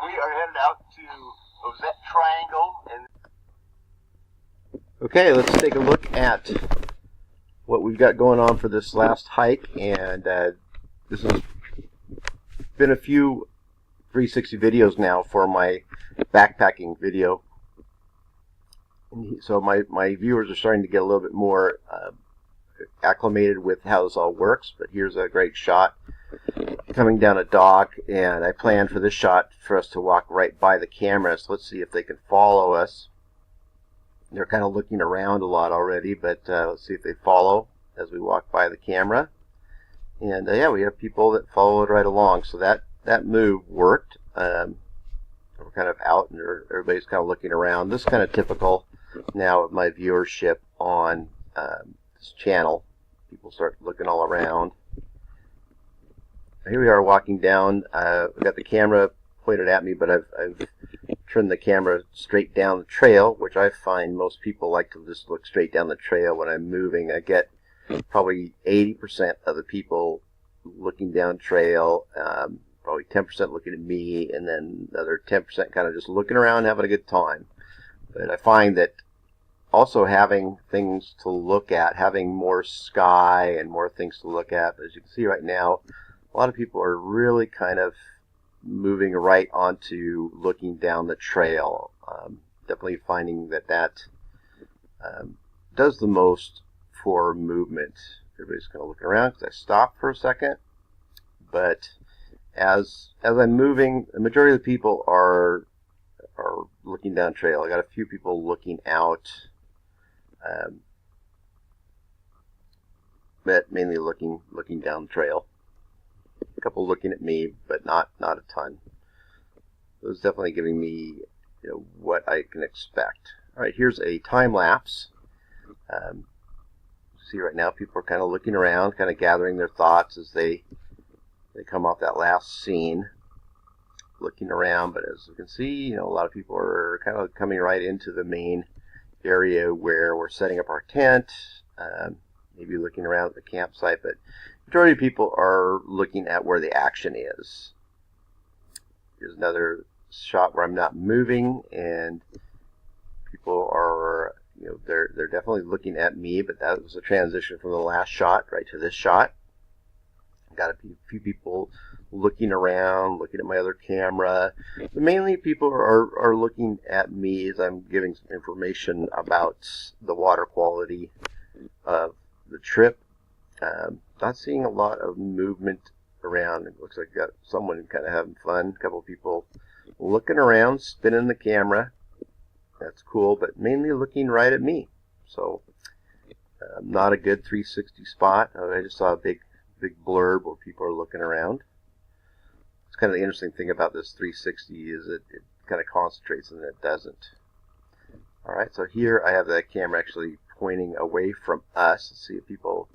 we are headed out to Ozette Triangle. Okay, let's take a look at what we've got going on for this last hike, and this has been a few 360 videos now for my backpacking video. So my viewers are starting to get a little bit more acclimated with how this all works, but here's a great shot coming down a dock, and I planned for this shot for us to walk right by the camera, so let's see if they can follow us. They're kind of looking around a lot already, but let's see if they follow as we walk by the camera. And yeah, we have people that followed right along, so that move worked. We're kind of out, and everybody's kind of looking around. This is kind of typical now of my viewership on this channel. People start looking all around. Here we are walking down. I've got the camera pointed at me, but I've turned the camera straight down the trail, which I find most people like to just look straight down the trail when I'm moving. I get probably 80% of the people looking down trail, probably 10% looking at me, and then another 10% kind of just looking around, having a good time. But I find that also having things to look at, having more sky and more things to look at, as you can see right now, a lot of people are really kind of moving right onto looking down the trail. Definitely finding that does the most for movement. Everybody's kind of looking around because I stopped for a second. But as I'm moving, the majority of the people are looking down trail. I got a few people looking out, but mainly looking down the trail. A couple looking at me, but not a ton. It was definitely giving me, what I can expect. All right, here's a time lapse. See right now, people are kind of looking around, kind of gathering their thoughts as they come off that last scene, looking around. But as you can see, a lot of people are kind of coming right into the main area where we're setting up our tent. Maybe looking around at the campsite, but majority of people are looking at where the action is. Here's another shot where I'm not moving, and people are, they're definitely looking at me, but that was a transition from the last shot right to this shot. Got a few people looking around, looking at my other camera. But mainly people are looking at me as I'm giving some information about the water quality of the trip. Not seeing a lot of movement around. It looks like got someone kind of having fun. A couple of people looking around, spinning the camera. That's cool, but mainly looking right at me. So not a good 360 spot. I just saw a big blurb where people are looking around. It's kind of the interesting thing about this 360 is it kind of concentrates and it doesn't. All right, so here I have the camera actually pointing away from us. Let's see if people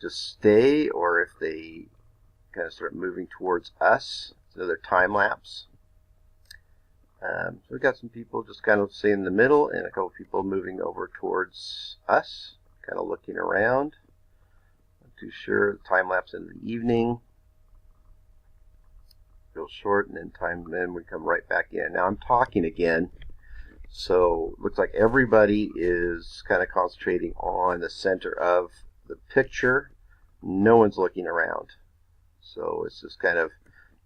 just stay or if they kind of start moving towards us. It's another time lapse. So we've got some people just kind of staying in the middle and a couple people moving over towards us, kind of looking around. Not too sure. The time lapse in the evening. Real short, and then we come right back in. Now I'm talking again. So looks like everybody is kind of concentrating on the center of the picture. No one's looking around. So it's just kind of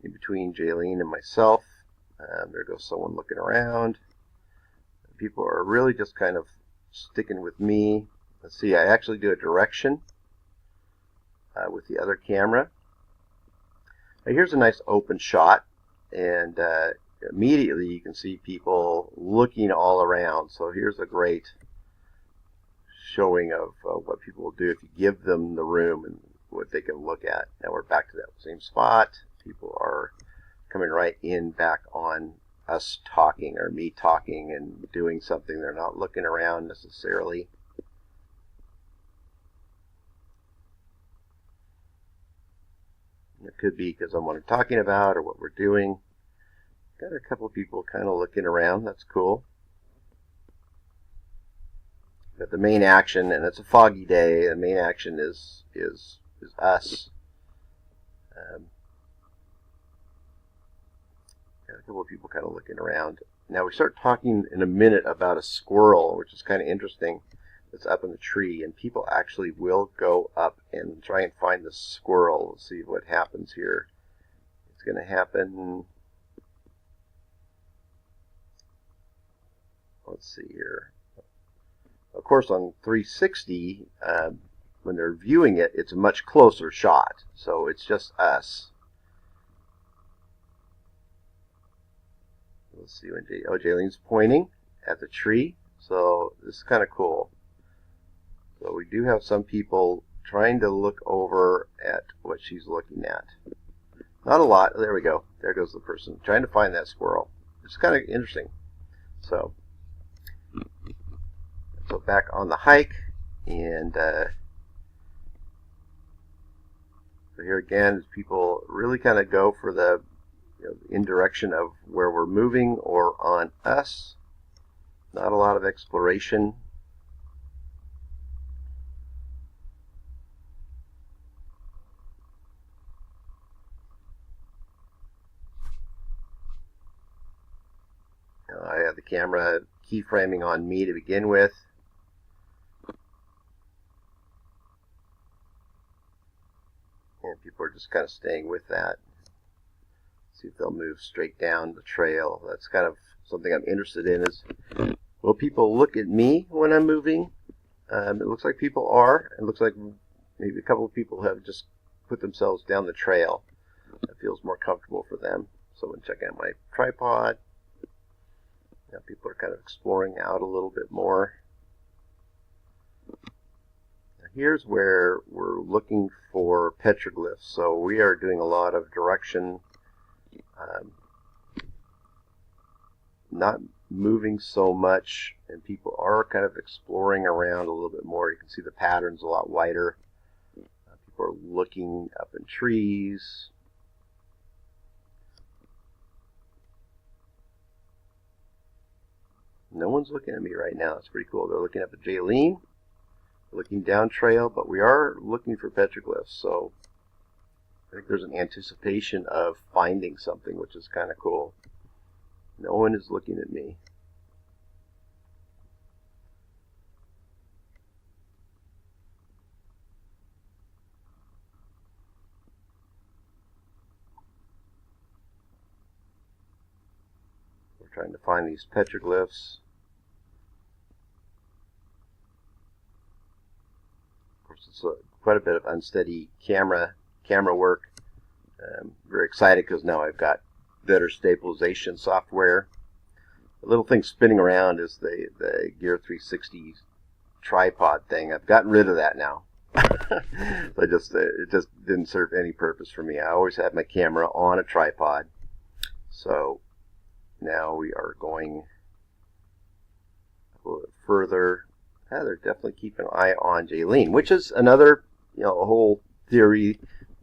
in between Jaylene and myself. There goes someone looking around. People are really just kind of sticking with me. Let's see, I actually do a direction with the other camera. Now here's a nice open shot, and immediately you can see people looking all around. So here's a great showing of what people will do if you give them the room and what they can look at. Now we're back to that same spot. People are coming right in back on us talking, or me talking and doing something. They're not looking around necessarily. It could be because of what I'm talking about or what we're doing. Got a couple of people kind of looking around. That's cool. But the main action, and it's a foggy day, the main action is us. A couple of people kind of looking around. Now we start talking in a minute about a squirrel, which is kind of interesting. It's up in the tree, and people actually will go up and try and find the squirrel. Let's see what happens here. It's going to happen. Let's see here. Of course, on 360, when they're viewing it, it's a much closer shot. So it's just us. Let's see when Jaylene's pointing at the tree. So this is kind of cool. So we do have some people trying to look over at what she's looking at. Not a lot. There we go. There goes the person trying to find that squirrel. It's kind of interesting. So back on the hike, and so here again, people really kind of go for the in direction of where we're moving or on us. Not a lot of exploration. I have the camera keyframing on me to begin with. And people are just kind of staying with that. See if they'll move straight down the trail. That's kind of something I'm interested in, is will people look at me when I'm moving? It looks like people are. It looks like maybe a couple of people have just put themselves down the trail. That feels more comfortable for them. So I'm checking out my tripod. Now people are kind of exploring out a little bit more. Now here's where we're looking for petroglyphs. So we are doing a lot of direction, not moving so much, and people are kind of exploring around a little bit more. You can see the patterns a lot wider. People are looking up in trees. No one's looking at me right now. It's pretty cool. They're looking up at Jaylene, looking down trail, but we are looking for petroglyphs. So I think there's an anticipation of finding something, which is kind of cool. No one is looking at me. We're trying to find these petroglyphs. Of course, it's quite a bit of unsteady camera work. I'm very excited because now I've got better stabilization software. The little thing spinning around is the Gear 360 tripod thing. I've gotten rid of that now. It just didn't serve any purpose for me. I always had my camera on a tripod. So now we are going a little bit further. They're definitely keeping an eye on Jaylene, which is another, a whole theory,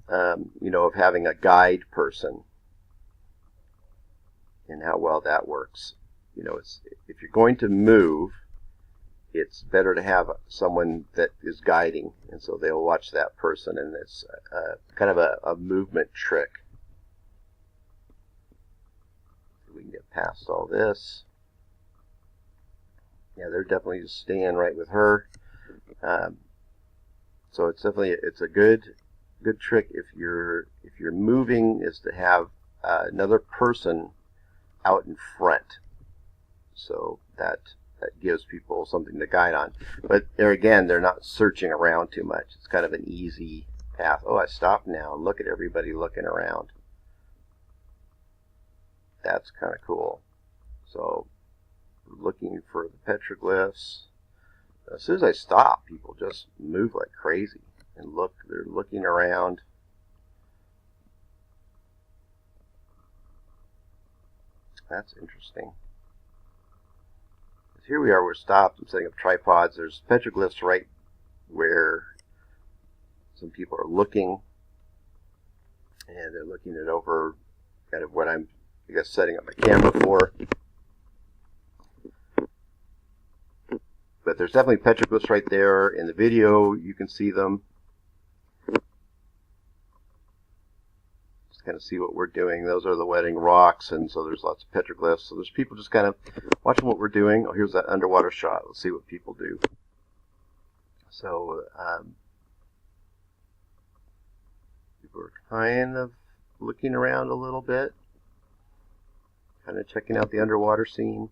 of having a guide person and how well that works. It's, if you're going to move, it's better to have someone that is guiding, and so they'll watch that person, and it's kind of a movement trick. We can get past all this. Yeah, they're definitely just staying right with her. So it's definitely a good trick if you're moving, is to have another person out in front. So that gives people something to guide on. But there again, they're not searching around too much. It's kind of an easy path. Oh, I stopped now and look at everybody looking around. That's kind of cool. So we're looking for the petroglyphs. As soon as I stop, people just move like crazy and look. They're looking around. That's interesting. Here we are, we're stopped. I'm setting up tripods. There's petroglyphs right where some people are looking, and they're looking it over, kind of what I'm, setting up my camera for. But there's definitely petroglyphs right there. In the video, you can see them. Just kind of see what we're doing. Those are the wetting rocks, and so there's lots of petroglyphs. So there's people just kind of watching what we're doing. Oh, here's that underwater shot. Let's see what people do. So people are kind of looking around a little bit, kind of checking out the underwater scene.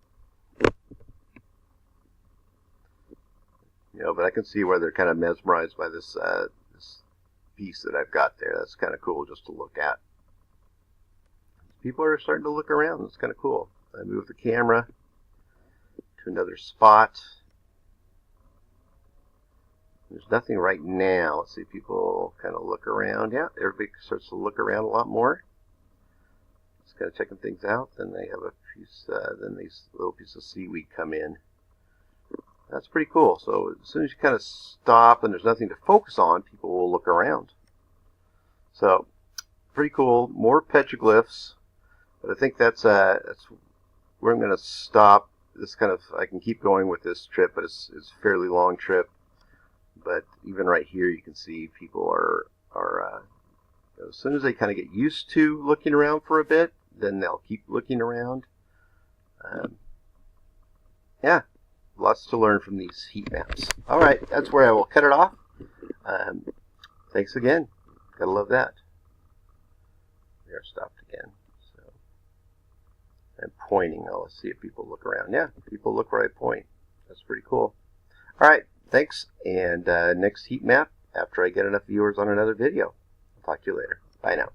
But I can see where they're kind of mesmerized by this this piece that I've got there. That's kind of cool just to look at. People are starting to look around. It's kind of cool. I move the camera to another spot. There's nothing right now. Let's see if people kind of look around. Yeah, everybody starts to look around a lot more. Just kind of checking things out. Then they have a piece, then these little pieces of seaweed come in. That's pretty cool. So as soon as you kind of stop and there's nothing to focus on, people will look around. So pretty cool. More petroglyphs, but I think that's where I'm going to stop. This kind of, I can keep going with this trip, but it's a fairly long trip. But even right here, you can see people are as soon as they kind of get used to looking around for a bit, then they'll keep looking around. Yeah. Lots to learn from these heat maps. All right, that's where I will cut it off. Thanks again. Gotta love that. We are stopped again. So I'm pointing. Oh, let's see if people look around. Yeah, people look where I point. That's pretty cool. All right, thanks. And next heat map after I get enough viewers on another video. I'll talk to you later. Bye now.